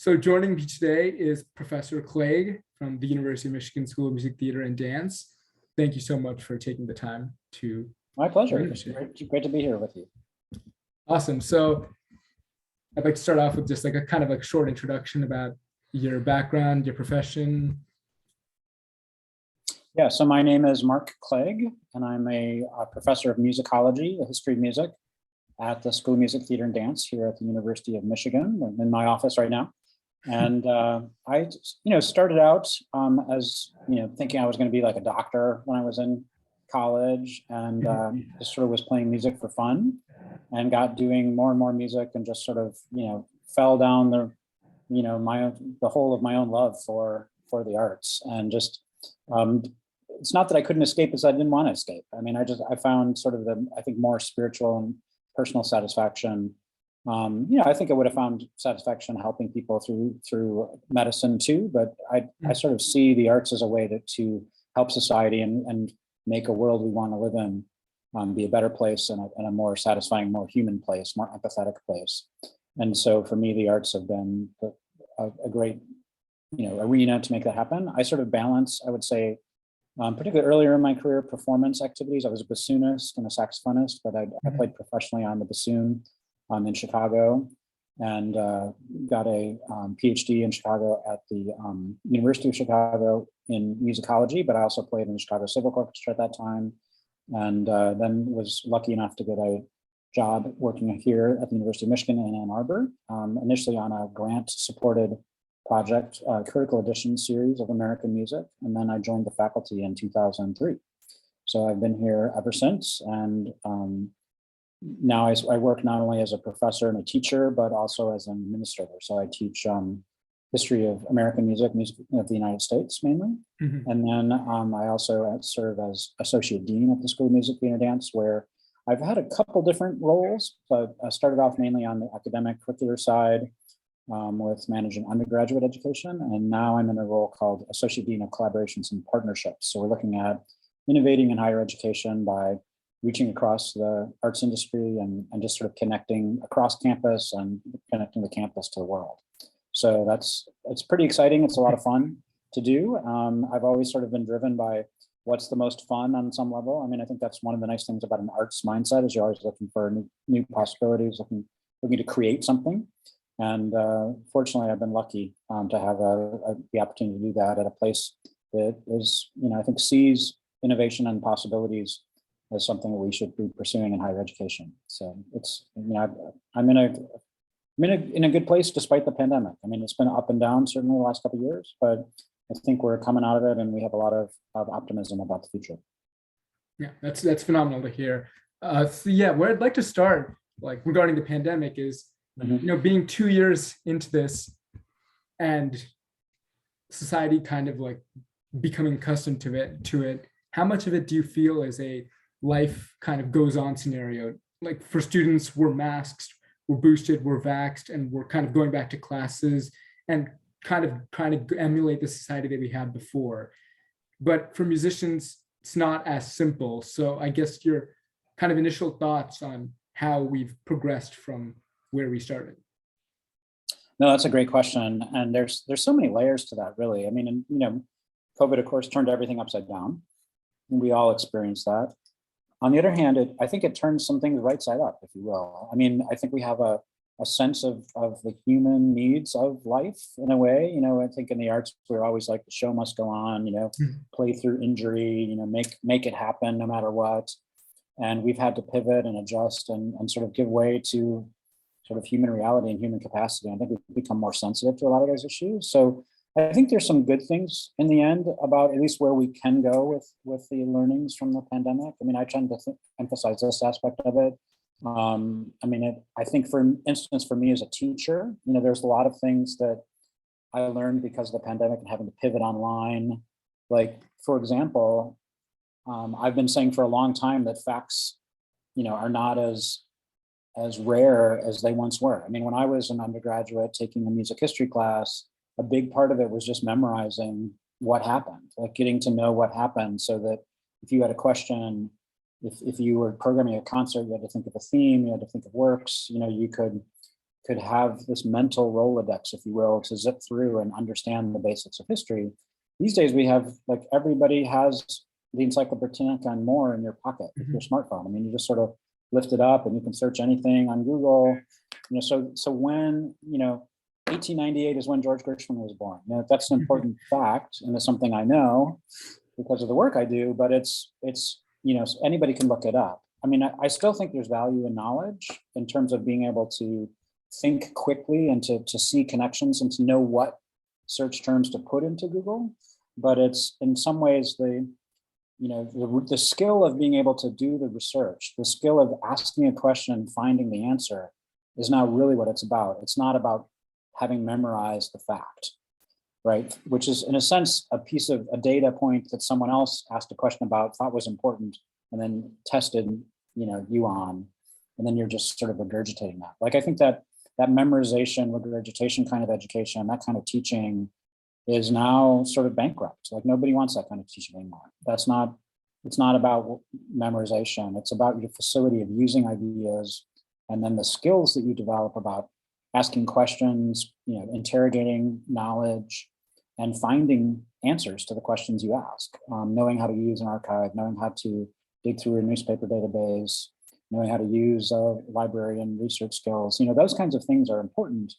So joining me today is Professor Clague from the University of Michigan School of Music, Theater, and Dance. Thank you so much for taking the time to. My pleasure. It's great to be here with you. Awesome. So I'd like to start off with just like a kind of like short introduction about your background, your profession. Yeah, so my name is Mark Clague, and I'm a professor of musicology, the history of music, at the School of Music, Theater, and Dance here at the University of Michigan. I'm in my office right now. And I, started out as, thinking I was going to be like a doctor when I was in college, and just sort of was playing music for fun, and got doing more and more music, and just sort of, fell down the, the hole of my own love for the arts, and just, it's not that I couldn't escape, as I didn't want to escape. I mean, I found sort of the, I think, more spiritual and personal satisfaction. I think I would have found satisfaction helping people through medicine too, but I sort of see the arts as a way to help society and make a world we want to live in be a better place, and a more satisfying, more human place, more empathetic place. And so for me, the arts have been a great, arena to make that happen. I sort of balance, I would say, particularly earlier in my career, performance activities. I was a bassoonist and a saxophonist, but I played professionally on the bassoon in Chicago, and got a PhD in Chicago at the University of Chicago in musicology, but I also played in the Chicago Civic Orchestra at that time, and then was lucky enough to get a job working here at the University of Michigan in Ann Arbor, initially on a grant-supported project, critical edition series of American music, and then I joined the faculty in 2003. So I've been here ever since, and now I work not only as a professor and a teacher, but also as an administrator. So I teach history of American music of the United States mainly. And then I also serve as associate dean at the School of Music, Theater, and Dance, where I've had a couple different roles. So I started off mainly on the academic curricular side with managing undergraduate education. And now I'm in a role called associate dean of collaborations and partnerships. So we're looking at innovating in higher education by reaching across the arts industry and just sort of connecting across campus and connecting the campus to the world. So it's pretty exciting. It's a lot of fun to do. I've always sort of been driven by what's the most fun on some level. I mean, I think that's one of the nice things about an arts mindset, is you're always looking for new possibilities, looking to create something. And fortunately, I've been lucky to have the opportunity to do that at a place that is, I think sees innovation and possibilities as something that we should be pursuing in higher education. So it's, I'm in a good place despite the pandemic. I mean, it's been up and down certainly the last couple of years, but I think we're coming out of it, and we have a lot of optimism about the future. Yeah, that's phenomenal to hear. So yeah, where I'd like to start, like regarding the pandemic, is being 2 years into this, and society kind of like becoming accustomed to it. How much of it do you feel is a life kind of goes on scenario? Like for students, we're masked, we're boosted, we're vaxxed, and we're kind of going back to classes and kind of trying to emulate the society that we had before. But for musicians, it's not as simple. So I guess your kind of initial thoughts on how we've progressed from where we started. No, that's a great question. And there's so many layers to that, really. I mean, COVID, of course, turned everything upside down. And we all experienced that. On the other hand, I think it turns some things right side up, if you will. I mean, I think we have a sense of the human needs of life in a way. I think in the arts, we're always like, the show must go on, play through injury, make it happen no matter what. And we've had to pivot and adjust and sort of give way to sort of human reality and human capacity. I think we've become more sensitive to a lot of those issues. So I think there's some good things in the end about at least where we can go with the learnings from the pandemic. I mean, I tend to emphasize this aspect of it. I think, for instance, for me as a teacher, there's a lot of things that I learned because of the pandemic and having to pivot online. Like, for example, I've been saying for a long time that facts, are not as rare as they once were. I mean, when I was an undergraduate taking a music history class, a big part of it was just memorizing what happened, like getting to know what happened, so that if you had a question, if you were programming a concert, you had to think of a theme, you had to think of works, you could could have this mental Rolodex, if you will, to zip through and understand the basics of history. These days we have, like, everybody has the Encyclopedia Britannica and more in your pocket with your smartphone. I mean, you just sort of lift it up and you can search anything on Google. You know, so when, 1898 is when George Gershwin was born. Now, that's an important fact, and it's something I know because of the work I do, but it's anybody can look it up. I mean, I still think there's value in knowledge in terms of being able to think quickly and to see connections and to know what search terms to put into Google. But it's in some ways the skill of being able to do the research, the skill of asking a question and finding the answer is not really what it's about. It's not about having memorized the fact, right? Which is, in a sense, a piece of a data point that someone else asked a question about, thought was important, and then tested, you on, and then you're just sort of regurgitating that. Like, I think that memorization, regurgitation kind of education, that kind of teaching is now sort of bankrupt. Like, nobody wants that kind of teaching anymore. It's not about memorization. It's about your facility of using ideas, and then the skills that you develop about asking questions, interrogating knowledge, and finding answers to the questions you ask. Knowing how to use an archive, knowing how to dig through a newspaper database, knowing how to use a library and research skills. Those kinds of things are important.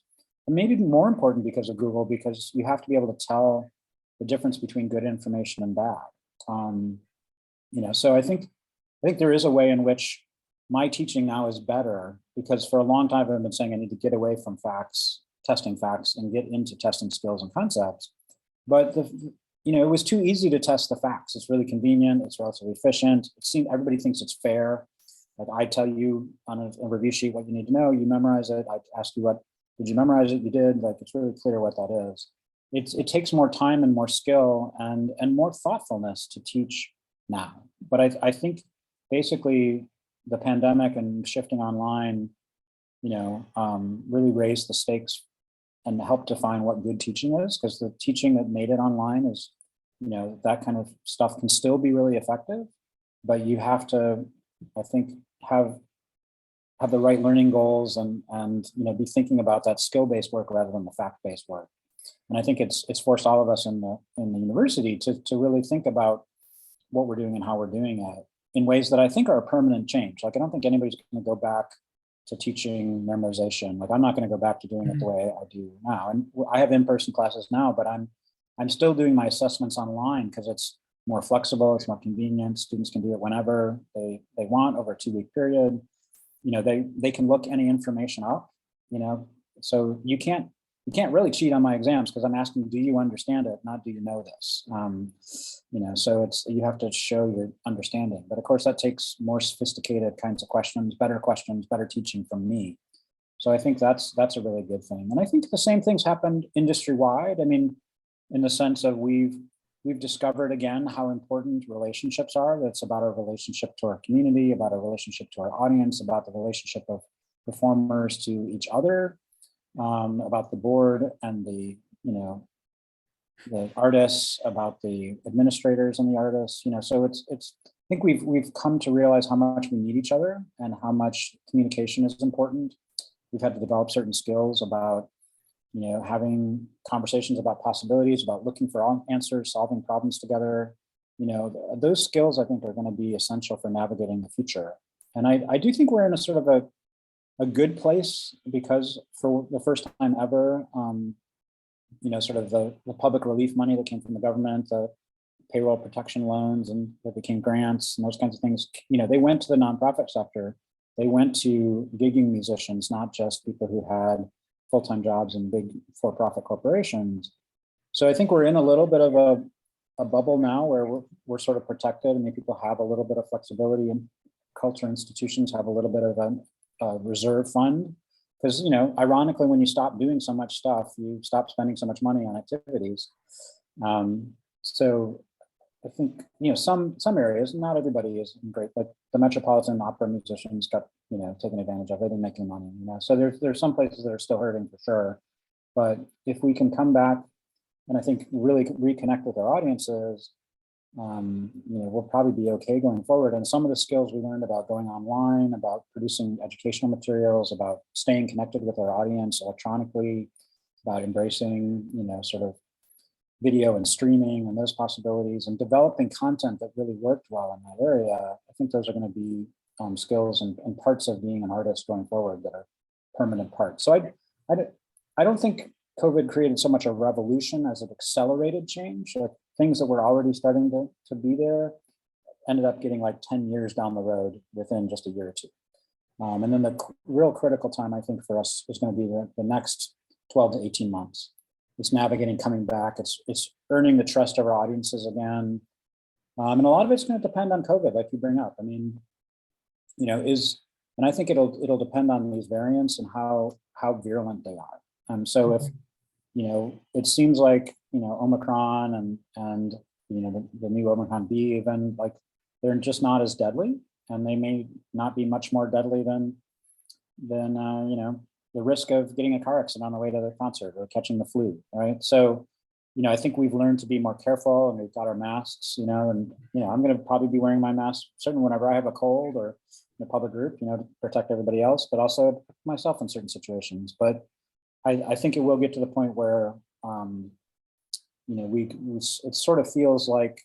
And maybe more important because of Google, because you have to be able to tell the difference between good information and bad. So I think there is a way in which my teaching now is better, because for a long time I've been saying I need to get away from facts, testing facts, and get into testing skills and concepts. But it was too easy to test the facts. It's really convenient. It's relatively efficient. Everybody thinks it's fair. Like, I tell you on a review sheet what you need to know. You memorize it. I ask you did you memorize it? You did. Like, it's really clear what that is. It takes more time and more skill and more thoughtfulness to teach now. But I think basically the pandemic and shifting online, really raised the stakes and helped define what good teaching is, because the teaching that made it online is, that kind of stuff can still be really effective, but you have to, I think, have the right learning goals and be thinking about that skill-based work rather than the fact-based work. And I think it's forced all of us in the university to really think about what we're doing and how we're doing it in ways that I think are a permanent change. Like, I don't think anybody's going to go back to teaching memorization. Like, I'm not going to go back to doing it the way I do now. And I have in-person classes now, but I'm still doing my assessments online because it's more flexible, it's more convenient. Students can do it whenever they want over a 2-week period. They can look any information up, so you can't really cheat on my exams because I'm asking, do you understand it? Not do you know this? So you have to show your understanding. But of course, that takes more sophisticated kinds of questions, better teaching from me. So I think that's a really good thing. And I think the same things happened industry-wide. I mean, in the sense of we've discovered again how important relationships are. That's about our relationship to our community, about our relationship to our audience, about the relationship of performers to each other, about the board and the artists, about the administrators and the artists. So it's I think we've come to realize how much we need each other and how much communication is important. We've had to develop certain skills about having conversations about possibilities, about looking for answers, solving problems together. Those skills I think are going to be essential for navigating the future. And I do think we're in a sort of a good place, because for the first time ever, sort of the public relief money that came from the government, the payroll protection loans and that became grants and those kinds of things, they went to the nonprofit sector. They went to gigging musicians, not just people who had full-time jobs in big for-profit corporations. So I think we're in a little bit of a bubble now where we're sort of protected. I mean, people have a little bit of flexibility, and culture institutions have a little bit of a reserve fund. Because, ironically, when you stop doing so much stuff, you stop spending so much money on activities. So I think, some areas, not everybody is great, like the Metropolitan Opera musicians got, taken advantage of. They didn't make any money, So there's some places that are still hurting for sure. But if we can come back and I think really reconnect with our audiences, we'll probably be okay going forward. And some of the skills we learned about going online, about producing educational materials, about staying connected with our audience electronically, about embracing, sort of video and streaming and those possibilities, and developing content that really worked well in that area. I think those are going to be skills and parts of being an artist going forward that are permanent parts. So I don't think COVID created so much a revolution as it accelerated change. Like things that were already starting to be there ended up getting like 10 years down the road within just a year or two. And then the real critical time, I think, for us is going to be the next 12 to 18 months. It's navigating coming back. It's earning the trust of our audiences again. And a lot of it's going to depend on COVID, like you bring up. I mean, and I think it'll depend on these variants and how virulent they are. So if, it seems like, Omicron and the new Omicron B, even, like, they're just not as deadly, and they may not be much more deadly than the risk of getting a car accident on the way to the concert or catching the flu, right? So, I think we've learned to be more careful, and we've got our masks, and I'm going to probably be wearing my mask certainly whenever I have a cold or in a public group, to protect everybody else, but also myself in certain situations. But I think it will get to the point where, it sort of feels like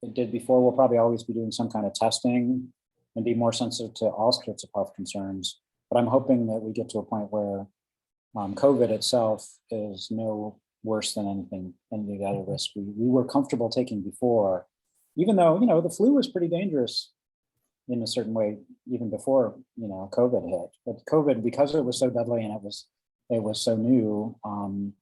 it did before. We'll probably always be doing some kind of testing and be more sensitive to all sorts of health concerns. But I'm hoping that we get to a point where COVID itself is no worse than any of the other risks we were comfortable taking before, even though, the flu was pretty dangerous in a certain way, even before, COVID hit. But COVID, because it was so deadly and it was so new,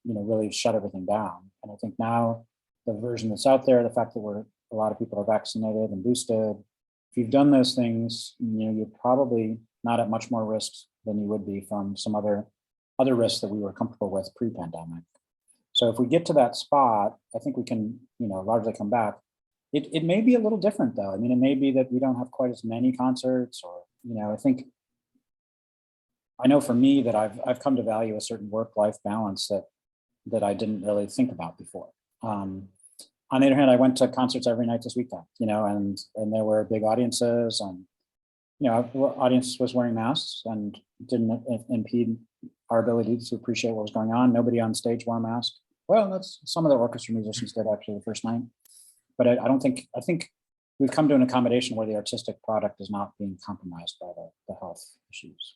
really shut everything down. And I think now the version that's out there, the fact that a lot of people are vaccinated and boosted, if you've done those things, you're probably not at much more risk than you would be from some other risks that we were comfortable with pre-pandemic. So if we get to that spot, I think we can, largely come back. It may be a little different though. I mean, it may be that we don't have quite as many concerts, or, I know for me that I've come to value a certain work-life balance that I didn't really think about before. On the other hand, I went to concerts every night this weekend, and there were big audiences, and audience was wearing masks and didn't impede our ability to appreciate what was going on. Nobody on stage wore a mask. Well, that's some of the orchestra musicians did actually the first night, but I think we've come to an accommodation where the artistic product is not being compromised by the health issues.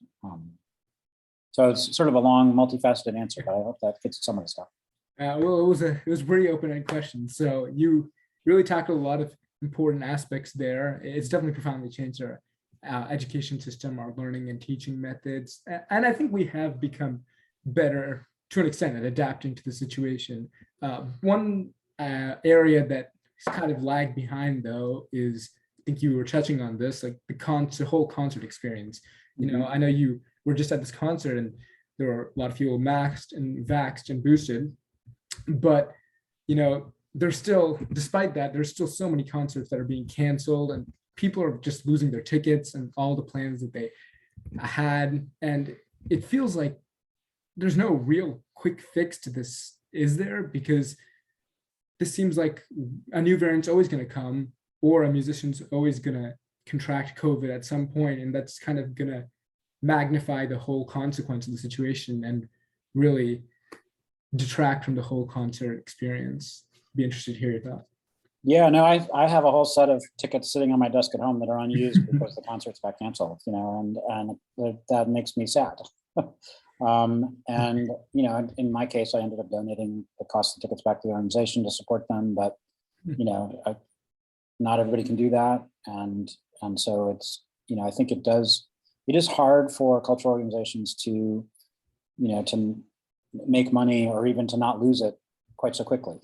So it's sort of a long, multifaceted answer, but I hope that gets some of the stuff. Well, it was a pretty open-ended question. So you really tackled a lot of important aspects there. It's definitely profoundly changed our education system, our learning and teaching methods, and I think we have become better to an extent at adapting to the situation. One area that kind of lagged behind, though, is, I think you were touching on this, like the whole concert experience. I know you were just at this concert, and there were a lot of people maxed and vaxxed and boosted, but there's still, despite that, there's still so many concerts that are being canceled, and people are just losing their tickets and all the plans that they had. And it feels like there's no real quick fix to this, is there? Because this seems like a new variant's always going to come, or a musician's always going to contract COVID at some point, and that's kind of going to magnify the whole consequence of the situation and really detract from the whole concert experience. Be interested to hear your thoughts. Yeah, no, I have a whole set of tickets sitting on my desk at home that are unused because the concerts got canceled, and that makes me sad. And in my case, I ended up donating the cost of the tickets back to the organization to support them, but not everybody can do that, and so it's, I think it is hard for cultural organizations to make money, or even to not lose it quite so quickly.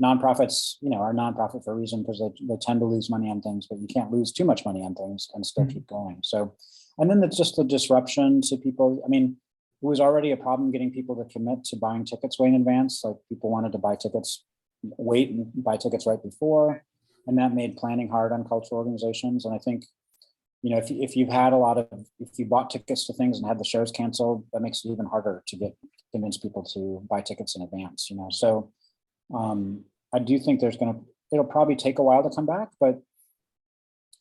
Nonprofits, are nonprofit for a reason, because they tend to lose money on things, but you can't lose too much money on things and still keep going. So, and then it's just the disruption to people. I mean, it was already a problem getting people to commit to buying tickets way in advance. Like, people wanted to wait and buy tickets right before, and that made planning hard on cultural organizations. And I think, if you bought tickets to things and had the shows canceled, that makes it even harder to convince people to buy tickets in advance. So I do think there's going to it'll probably take a while to come back, but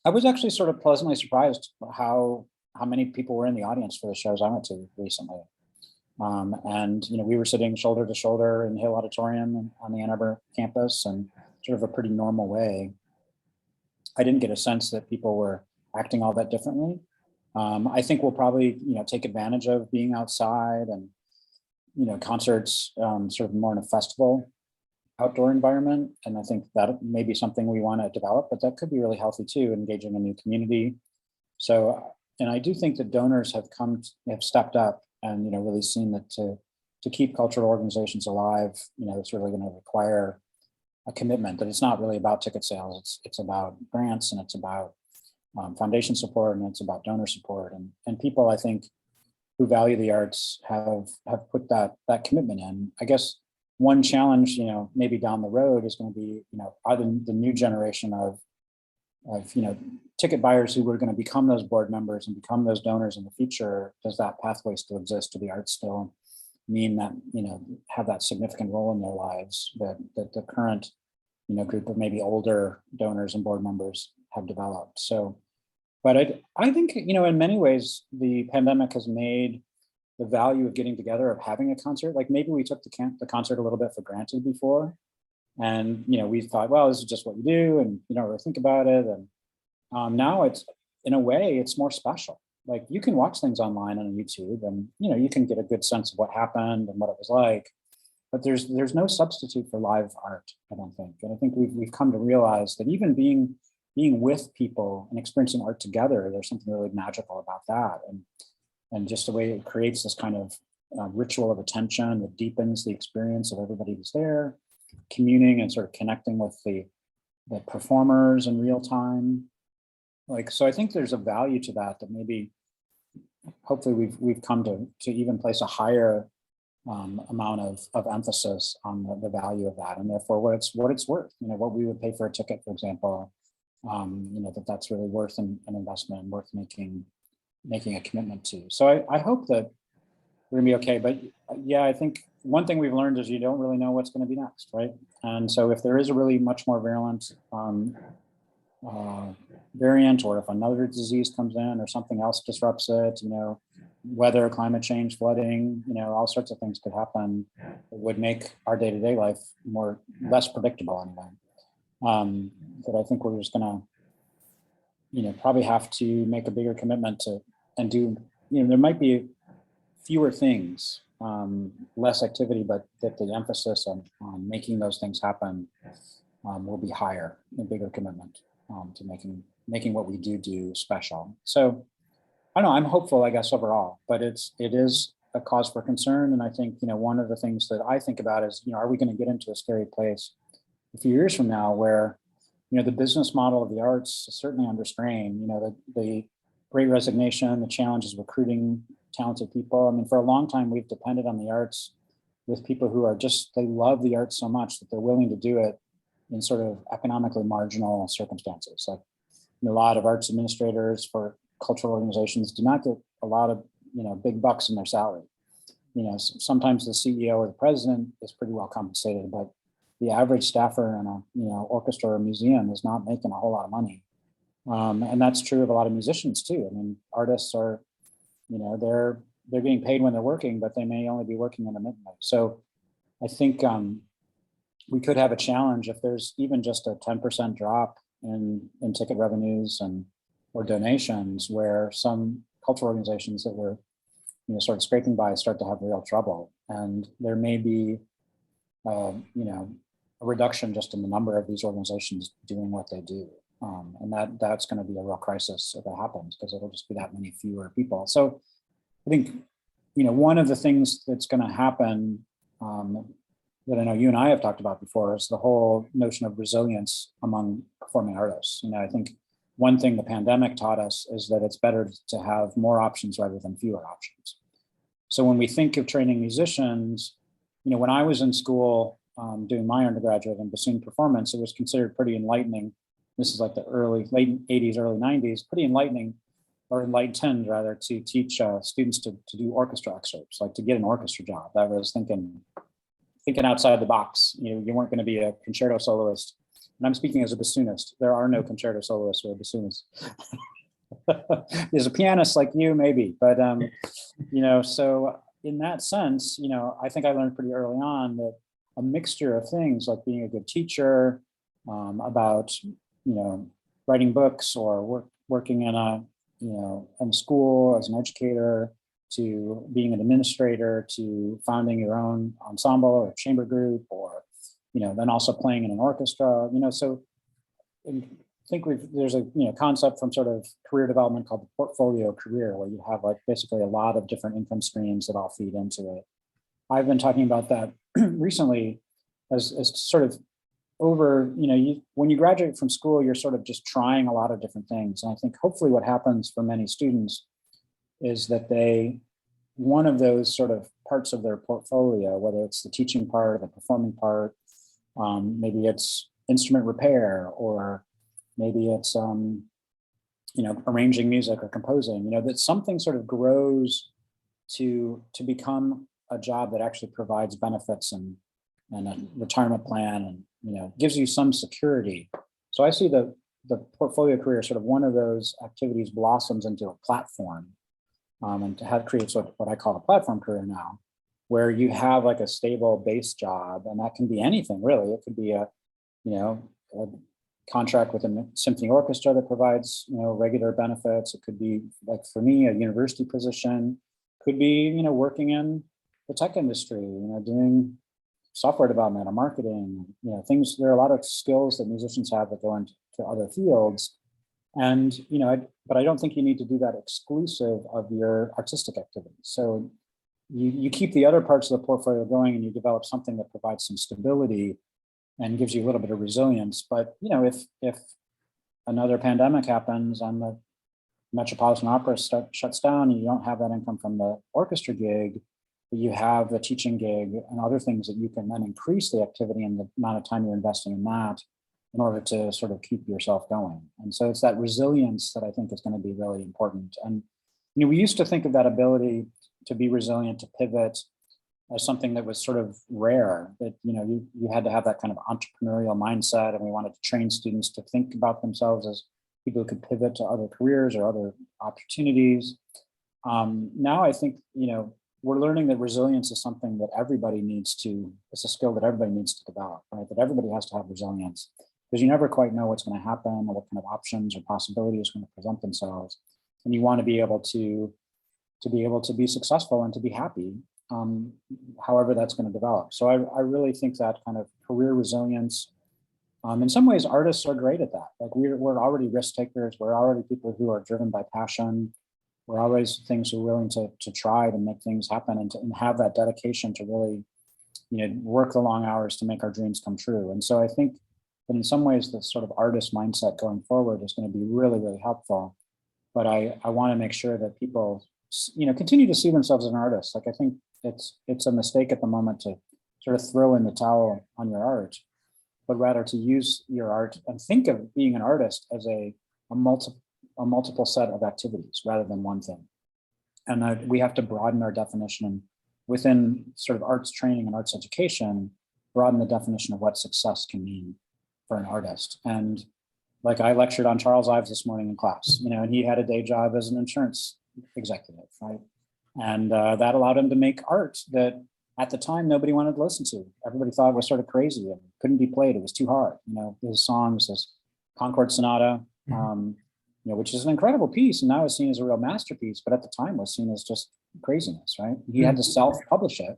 I was actually sort of pleasantly surprised how many people were in the audience for the shows I went to recently. And we were sitting shoulder to shoulder in Hill Auditorium on the Ann Arbor campus, and sort of a pretty normal way. I didn't get a sense that people were acting all that differently. I think we'll probably take advantage of being outside and concerts sort of more in a festival outdoor environment. And I think that may be something we want to develop, but that could be really healthy too, engaging a new community. So, and I do think that donors have stepped up and really seen that to keep cultural organizations alive, it's really going to require a commitment, that it's not really about ticket sales. It's about grants, and it's about foundation support, and it's about donor support. And people, I think, who value the arts have put that commitment in. I guess one challenge, maybe down the road is going to be, are the new generation of ticket buyers who were going to become those board members and become those donors in the future, does that pathway still exist? Do the arts still mean that, have that significant role in their lives that the current, group of maybe older donors and board members have developed? So, but I think, in many ways, the pandemic has made the value of getting together, of having a concert, like maybe we took the concert a little bit for granted before. And, we thought, well, this is just what you do, and you don't really think about it. And now it's, in a way, it's more special. Like, you can watch things online on YouTube, and, you can get a good sense of what happened and what it was like. But there's no substitute for live art, I don't think. And I think we've come to realize that even being with people and experiencing art together, there's something really magical about that. And just the way it creates this kind of ritual of attention that deepens the experience of everybody who's there, communing and sort of connecting with the performers in real time. So I think there's a value to that maybe, hopefully we've come to even place a higher amount of emphasis on the value of that, and therefore what it's worth. What we would pay for a ticket, for example, that's really worth an investment and worth making a commitment to. So I hope that we're gonna be okay. But yeah, I think one thing we've learned is you don't really know what's going to be next, right? And so if there is a really much more virulent variant, or if another disease comes in or something else disrupts it, weather, climate change, flooding, all sorts of things could happen that would make our day-to-day life less predictable anyway. But I think we're just gonna, probably have to make a bigger commitment to, and do, there might be fewer things, less activity, but that the emphasis on making those things happen will be higher, a bigger commitment to making what we do special. So I don't know, I'm hopeful, I guess, overall, but it is a cause for concern. And I think, one of the things that I think about is, are we going to get into a scary place a few years from now where, the business model of the arts is certainly under strain, the Great Resignation, the challenges recruiting talented people. I mean, for a long time, we've depended on the arts with people who are they love the arts so much that they're willing to do it in sort of economically marginal circumstances. Like, a lot of arts administrators for cultural organizations do not get a lot of, big bucks in their salary. Sometimes the CEO or the president is pretty well compensated, but the average staffer in a, orchestra or museum is not making a whole lot of money. And that's true of a lot of musicians too. I mean, artists are, they're getting paid when they're working, but they may only be working intermittently. So I think we could have a challenge if there's even just a 10% drop in ticket revenues or donations, where some cultural organizations that were, sort of scraping by start to have real trouble. And there may be, a reduction just in the number of these organizations doing what they do. And that's going to be a real crisis if that happens, because it'll just be that many fewer people. So I think, one of the things that's going to happen that I know you and I have talked about before is the whole notion of resilience among performing artists. I think one thing the pandemic taught us is that it's better to have more options rather than fewer options. So when we think of training musicians, when I was in school doing my undergraduate in bassoon performance, it was considered pretty enlightening. This is like the late 80s, early 90s, pretty enlightening, or enlightened rather, to teach students to do orchestra excerpts, like to get an orchestra job. That was thinking outside the box. You weren't going to be a concerto soloist And I'm speaking as a bassoonist. There are no concerto soloists or bassoonists. There's a pianist like you, maybe, but so in that sense, I think I learned pretty early on that a mixture of things like being a good teacher, about writing books or working in in school as an educator, to being an administrator, to founding your own ensemble or chamber group, or then also playing in an orchestra. So I think there's a concept from sort of career development called the portfolio career, where you have like basically a lot of different income streams that all feed into it. I've been talking about that recently as sort of over, when you graduate from school, you're sort of just trying a lot of different things. And I think hopefully what happens for many students is that one of those sort of parts of their portfolio, whether it's the teaching part, the performing part, maybe it's instrument repair, or maybe it's arranging music or composing, that something sort of grows to become a job that actually provides benefits and a retirement plan, and gives you some security. So I see the portfolio career sort of one of those activities blossoms into a platform, and to have creates what I call a platform career now, where you have like a stable base job, and that can be anything really. It could be a contract with a symphony orchestra that provides regular benefits. It could be, like for me, a university position. Could be working in the tech industry, doing software development or marketing, things. There are a lot of skills that musicians have that go into other fields. And, but I don't think you need to do that exclusive of your artistic activities. So you keep the other parts of the portfolio going, and you develop something that provides some stability and gives you a little bit of resilience. But, if another pandemic happens and the Metropolitan Opera shuts down, and you don't have that income from the orchestra gig, but you have the teaching gig and other things that you can then increase the activity and the amount of time you're investing in that in order to sort of keep yourself going. And so it's that resilience that I think is going to be really important. And, we used to think of that ability to be resilient, to pivot, as something that was sort of rare, that, you had to have that kind of entrepreneurial mindset. And we wanted to train students to think about themselves as people who could pivot to other careers or other opportunities. Now I think, we're learning that resilience is something that everybody it's a skill that everybody needs to develop, right? That everybody has to have resilience, because you never quite know what's going to happen or what kind of options or possibilities are going to present themselves. And you want to be able to be successful and to be happy, however that's going to develop. So I really think that kind of career resilience, in some ways, artists are great at that. Like we're already risk takers. We're already people who are driven by passion. We're always things who are willing to try to make things happen, and have that dedication to really, work the long hours to make our dreams come true. And so I think that in some ways, the sort of artist mindset going forward is going to be really, really helpful. But I want to make sure that people, continue to see themselves as an artist. Like I think it's a mistake at the moment to sort of throw in the towel on your art, but rather to use your art and think of being an artist as a multiple set of activities rather than one thing. And we have to broaden our definition within sort of arts training and arts education, broaden the definition of what success can mean for an artist. And like I lectured on Charles Ives this morning in class, and he had a day job as an insurance executive, right? And that allowed him to make art that at the time nobody wanted to listen to. Everybody thought it was sort of crazy and couldn't be played. It was too hard. His songs, his Concord Sonata, which is an incredible piece, and now is seen as a real masterpiece, but at the time was seen as just craziness, right? He had to self-publish it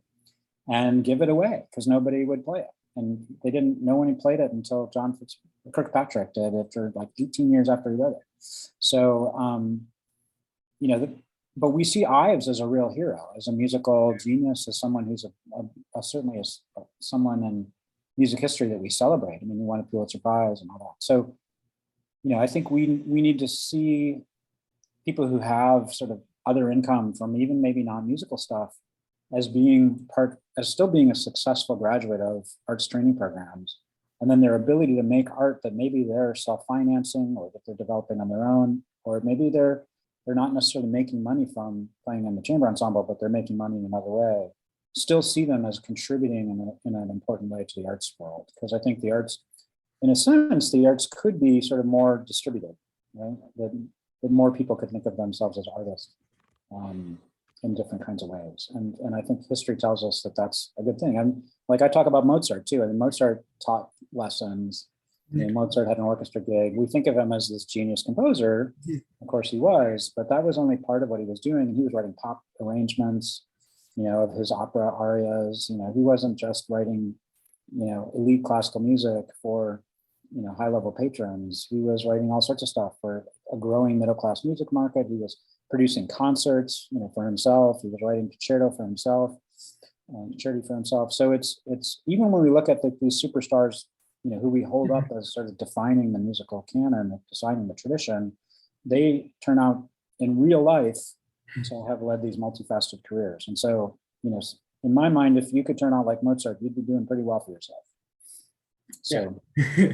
and give it away because nobody would play it. And no one played it until John Kirkpatrick did after like 18 years after he wrote it. So, but we see Ives as a real hero, as a musical genius, as someone who's certainly someone in music history that we celebrate. I mean, he won a Pulitzer Prize and all that. So, I think we need to see people who have sort of other income from even maybe non-musical stuff as still being a successful graduate of arts training programs, and then their ability to make art that maybe they're self-financing or that they're developing on their own, or maybe they're not necessarily making money from playing in the chamber ensemble, but they're making money in another way. Still see them as contributing in an important way to the arts world, because I think the arts in a sense, the arts could be sort of more distributed, right? That more people could think of themselves as artists in different kinds of ways. And I think history tells us that that's a good thing. And like I talk about Mozart too. I mean, Mozart taught lessons. You know, Mozart had an orchestra gig. We think of him as this genius composer. Of course he was, but that was only part of what he was doing. He was writing pop arrangements, you know, of his opera arias. You know, he wasn't just writing, you know, elite classical music for, you know, high-level patrons. He was writing all sorts of stuff for a growing middle-class music market. He was producing concerts, you know, for himself. He was writing concerto for himself, concerti for himself. So it's even when we look at these superstars, you know, who we hold up as sort of defining the musical canon, designing the tradition, they turn out in real life to have led these multifaceted careers. And so, you know, in my mind, if you could turn out like Mozart, you'd be doing pretty well for yourself. So, yeah.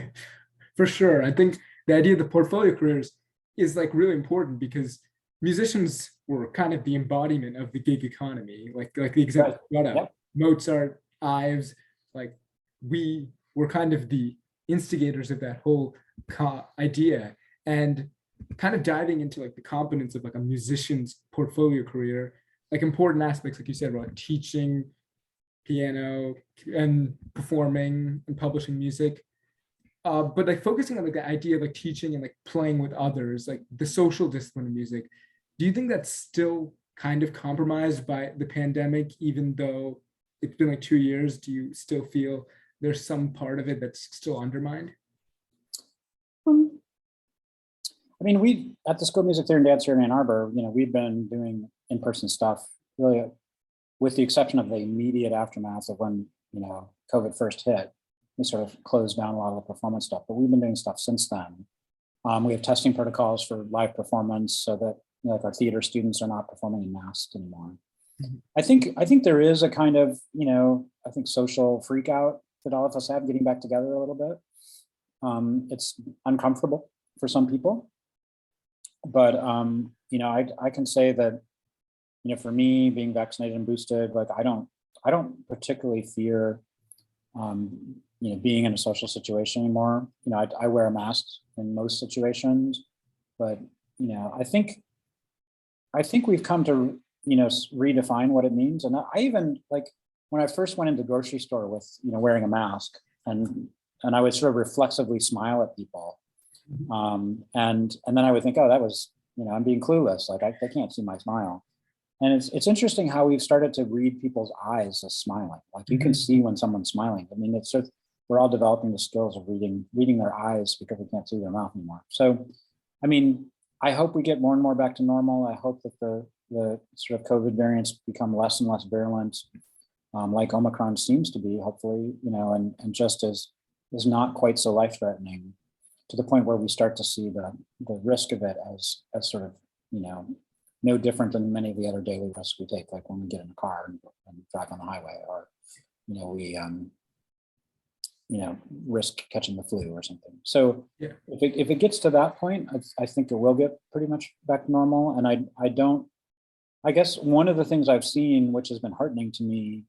For sure. I think the idea of the portfolio careers is like really important because musicians were kind of the embodiment of the gig economy, like the example you brought up. Yep. Mozart, Ives, like we were kind of the instigators of that whole idea, and kind of diving into like the competence of like a musician's portfolio career, like important aspects, like you said, were like teaching piano and performing and publishing music. But like focusing on like the idea of like teaching and like playing with others, like the social discipline of music, do you think that's still kind of compromised by the pandemic, even though it's been like 2 years? Do you still feel there's some part of it that's still undermined? I mean, we at the School of Music Theater and Dance here in Ann Arbor, you know, we've been doing in-person stuff really, with the exception of the immediate aftermath of when, you know, COVID first hit. We sort of closed down a lot of the performance stuff, but we've been doing stuff since then. We have testing protocols for live performance so that, you know, like our theater students are not performing in masks anymore. Mm-hmm. I think there is a kind of, you know, I think social freak out that all of us have getting back together a little bit. It's uncomfortable for some people, but you know, I can say that, you know, for me, being vaccinated and boosted, like I don't particularly fear you know, being in a social situation anymore. You know, I wear a mask in most situations, but, you know, I think we've come to, you know, redefine what it means. And I even, like, when I first went into the grocery store with, you know, wearing a mask, and I would sort of reflexively smile at people. And then I would think, oh, that was, you know, I'm being clueless. Like I can't see my smile. And it's interesting how we've started to read people's eyes as smiling. Like you can see when someone's smiling. I mean, it's sort of, we're all developing the skills of reading their eyes because we can't see their mouth anymore. So, I mean, I hope we get more and more back to normal. I hope that the sort of COVID variants become less and less virulent, like Omicron seems to be, hopefully, you know, and just is not quite so life-threatening, to the point where we start to see the risk of it as sort of, you know, no different than many of the other daily risks we take, like when we get in a car and drive on the highway, or, you know, we, you know, risk catching the flu or something. So yeah. If it gets to that point, I think it will get pretty much back to normal. And I guess one of the things I've seen, which has been heartening to me,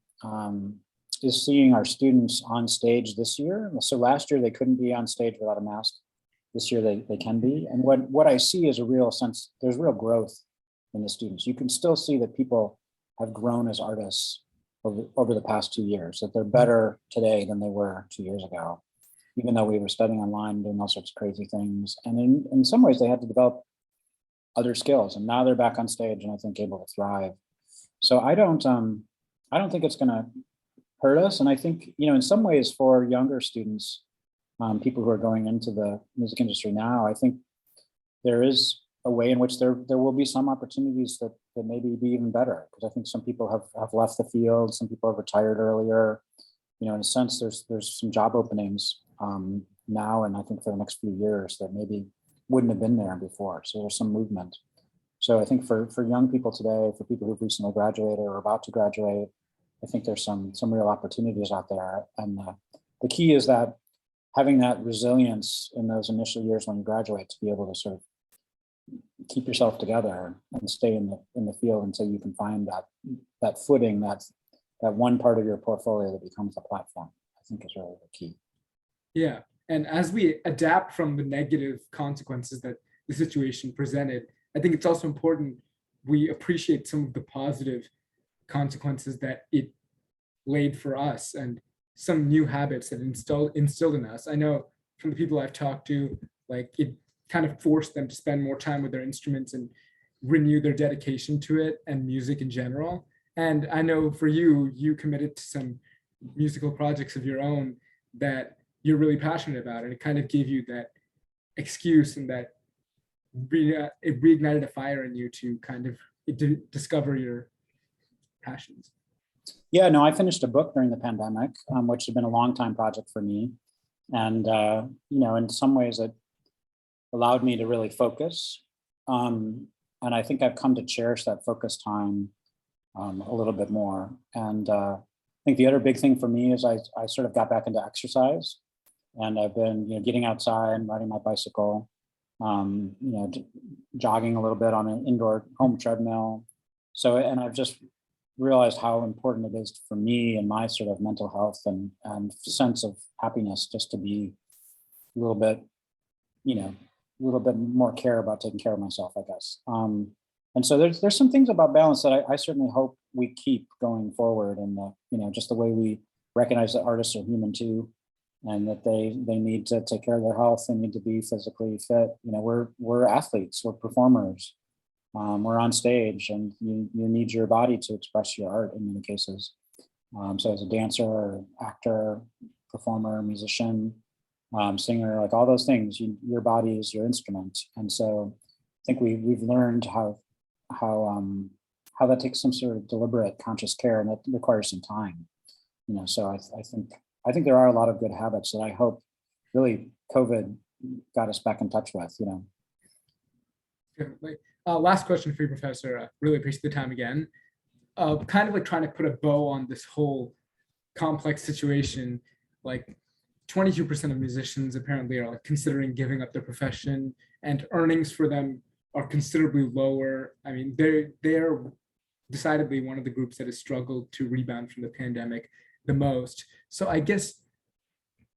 is seeing our students on stage this year. So last year they couldn't be on stage without a mask. This year they can be. And what I see is a real sense, there's real growth in the students. You can still see that people have grown as artists over the past 2 years, that they're better today than they were 2 years ago, even though we were studying online, doing all sorts of crazy things. And in some ways they had to develop other skills, and now they're back on stage and I think able to thrive. So I don't think it's gonna hurt us. And I think, you know, in some ways for younger students, people who are going into the music industry now, I think there is a way in which there will be some opportunities that maybe be even better, because I think some people have left the field, some people have retired earlier. You know, in a sense, there's some job openings now, and I think for the next few years that maybe wouldn't have been there before. So there's some movement. So I think for young people today, for people who've recently graduated or about to graduate, I think there's some real opportunities out there. And the key is that having that resilience in those initial years when you graduate, to be able to sort of keep yourself together and stay in the field until you can find that footing, that one part of your portfolio that becomes a platform, I think is really the key. Yeah, And as we adapt from the negative consequences that the situation presented, I think it's also important we appreciate some of the positive consequences that it laid for us and some new habits that instilled in us. I know from the people I've talked to, like it kind of forced them to spend more time with their instruments and renew their dedication to it and music in general. And I know for you, you committed to some musical projects of your own that you're really passionate about, and it kind of gave you that excuse and that it reignited a fire in you to kind of discover your passions. Yeah, no, I finished a book during the pandemic, which had been a long time project for me. And, in some ways it allowed me to really focus. And I think I've come to cherish that focus time a little bit more. And I think the other big thing for me is I sort of got back into exercise, and I've been, getting outside and riding my bicycle, jogging a little bit on an indoor home treadmill. So, and I've just realized how important it is for me and my sort of mental health and sense of happiness just to be a little bit more care about taking care of myself, I guess. And so there's some things about balance that I certainly hope we keep going forward, and just the way we recognize that artists are human too, and that they need to take care of their health. They need to be physically fit. We're athletes, we're performers. We're on stage, and you need your body to express your art in many cases. So as a dancer, actor, performer, musician, singer, like all those things, your body is your instrument. And so I think we've learned how that takes some sort of deliberate, conscious care, and that requires some time. So I think there are a lot of good habits that I hope really COVID got us back in touch with. Definitely. Last question for you, Professor. Really appreciate the time again. Kind of like trying to put a bow on this whole complex situation. Like 22% of musicians apparently are like considering giving up their profession, and earnings for them are considerably lower. I mean, they're decidedly one of the groups that has struggled to rebound from the pandemic the most. So I guess,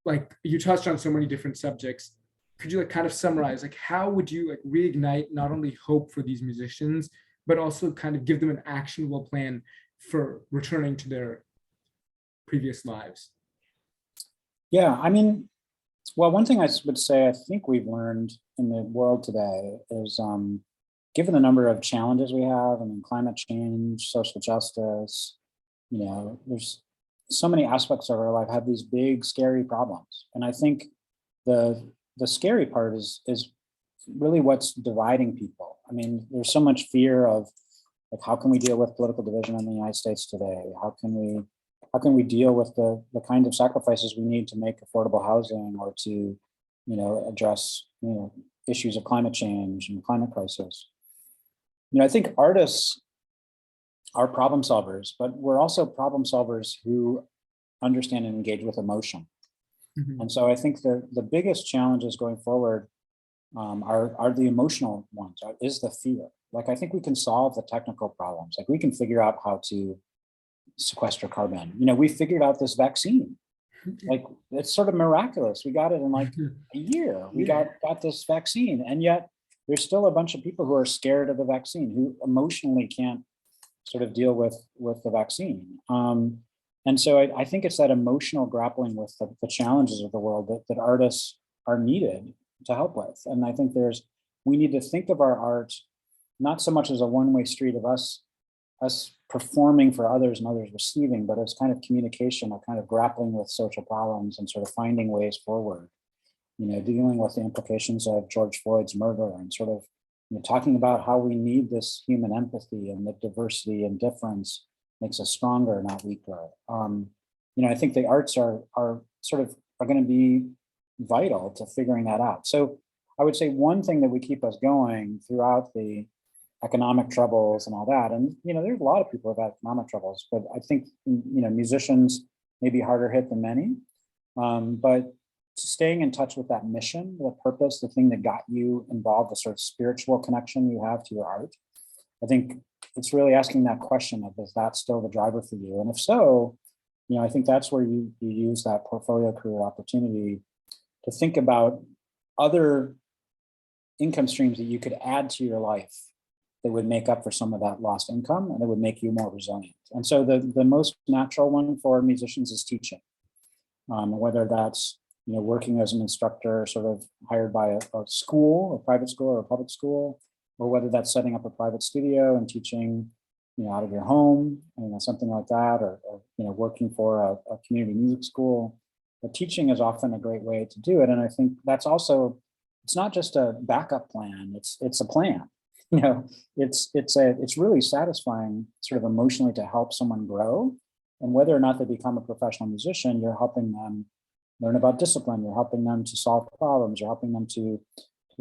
like, you touched on so many different subjects. Could you like kind of summarize, like, how would you like reignite not only hope for these musicians, but also kind of give them an actionable plan for returning to their previous lives? Yeah, I mean, well, one thing I would say I think we've learned in the world today is, given the number of challenges we have, I mean, climate change, social justice, there's so many aspects of our life have these big, scary problems. And I think the scary part is really what's dividing people. I mean, there's so much fear of, like, how can we deal with political division in the United States today? How can we deal with the kind of sacrifices we need to make affordable housing, or to, address, issues of climate change and climate crisis? I think artists are problem solvers, but we're also problem solvers who understand and engage with emotion. Mhm. And so I think the biggest challenges going forward are the emotional ones, is the fear. Like, I think we can solve the technical problems. Like, we can figure out how to sequester carbon. We figured out this vaccine. Like, it's sort of miraculous. We got it in like a year. We got this vaccine. And yet there's still a bunch of people who are scared of the vaccine, who emotionally can't sort of deal with the vaccine. And so I think it's that emotional grappling with the challenges of the world that artists are needed to help with. And I think we need to think of our art not so much as a one-way street of us performing for others and others receiving, but as kind of communication, or kind of grappling with social problems and sort of finding ways forward, dealing with the implications of George Floyd's murder, and sort of talking about how we need this human empathy, and that diversity and difference makes us stronger, not weaker. I think the arts are going to be vital to figuring that out. So I would say one thing that would keep us going throughout the economic troubles and all that, and there's a lot of people who have economic troubles, but I think musicians may be harder hit than many, but staying in touch with that mission, the purpose, the thing that got you involved, the sort of spiritual connection you have to your art. I think it's really asking that question of, is that still the driver for you? And if so, I think that's where you use that portfolio career opportunity to think about other income streams that you could add to your life that would make up for some of that lost income and it would make you more resilient. And so the most natural one for musicians is teaching, whether that's working as an instructor, sort of hired by a school, a private school or a public school, or whether that's setting up a private studio and teaching out of your home, something like that, or working for a community music school. But teaching is often a great way to do it, and I think that's also, it's not just a backup plan; it's a plan. It's really satisfying, sort of emotionally, to help someone grow, and whether or not they become a professional musician, you're helping them learn about discipline. You're helping them to solve problems. You're helping them to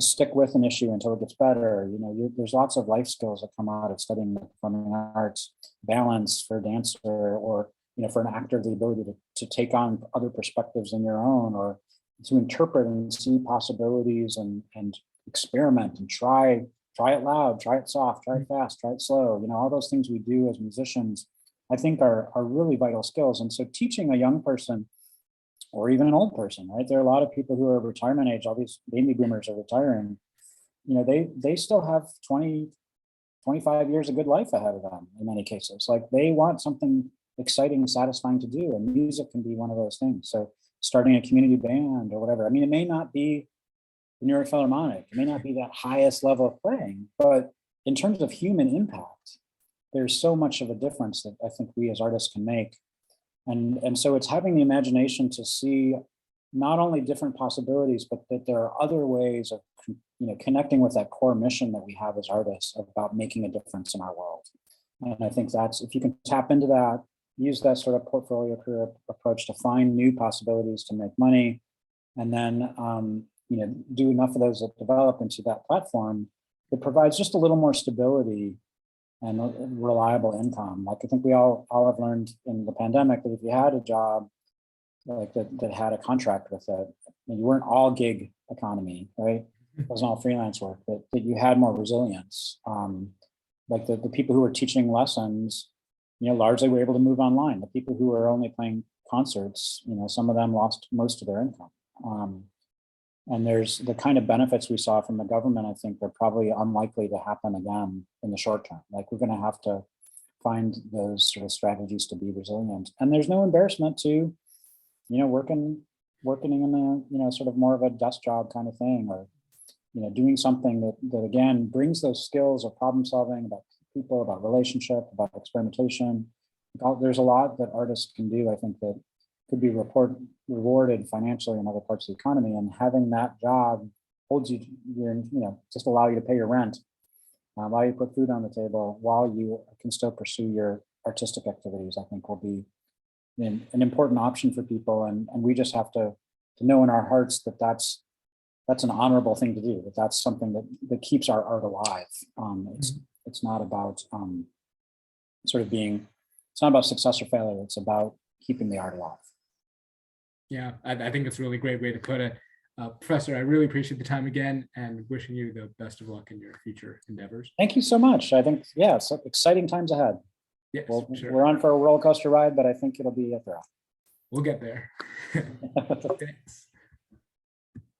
stick with an issue until it gets better. There's lots of life skills that come out of studying the performing arts. Balance for a dancer, or for an actor, the ability to take on other perspectives than your own, or to interpret and see possibilities and experiment and try it loud, try it soft, try it fast, try it slow. All those things we do as musicians, I think are really vital skills. And so teaching a young person, or even an old person, right? There are a lot of people who are retirement age, all these baby boomers are retiring. They still have 20, 25 years of good life ahead of them in many cases. Like, they want something exciting and satisfying to do, and music can be one of those things. So starting a community band or whatever. It may not be the New York Philharmonic, it may not be that highest level of playing, but in terms of human impact, there's so much of a difference that I think we as artists can make. And so it's having the imagination to see not only different possibilities, but that there are other ways of connecting with that core mission that we have as artists about making a difference in our world. And I think that's, if you can tap into that, use that sort of portfolio career approach to find new possibilities to make money, and then do enough of those that develop into that platform that provides just a little more stability and reliable income. Like, I think we all have learned in the pandemic that if you had a job like that had a contract with it, and you weren't all gig economy, right? It wasn't all freelance work, that you had more resilience. Like the people who were teaching lessons, largely were able to move online. The people who were only playing concerts, some of them lost most of their income. And there's the kind of benefits we saw from the government, I think they're probably unlikely to happen again in the short term. Like, we're going to have to find those sort of strategies to be resilient. And there's no embarrassment to, working in a, sort of more of a desk job kind of thing, or, doing something that again brings those skills of problem solving, about people, about relationship, about experimentation. There's a lot that artists can do, I think, that could be rewarded financially in other parts of the economy, and having that job holds you, just allow you to pay your rent, allow you to put food on the table while you can still pursue your artistic activities, I think will be an important option for people. And we just have to know in our hearts that that's an honorable thing to do, that's something that keeps our art alive. It's not about sort of being, it's not about success or failure, it's about keeping the art alive. Yeah, I think it's a really great way to put it. Professor, I really appreciate the time again, and wishing you the best of luck in your future endeavors. Thank you so much. I think, it's exciting times ahead. Yes, sure. We're on for a roller coaster ride, but I think it'll be a thrill. We'll get there. Thanks.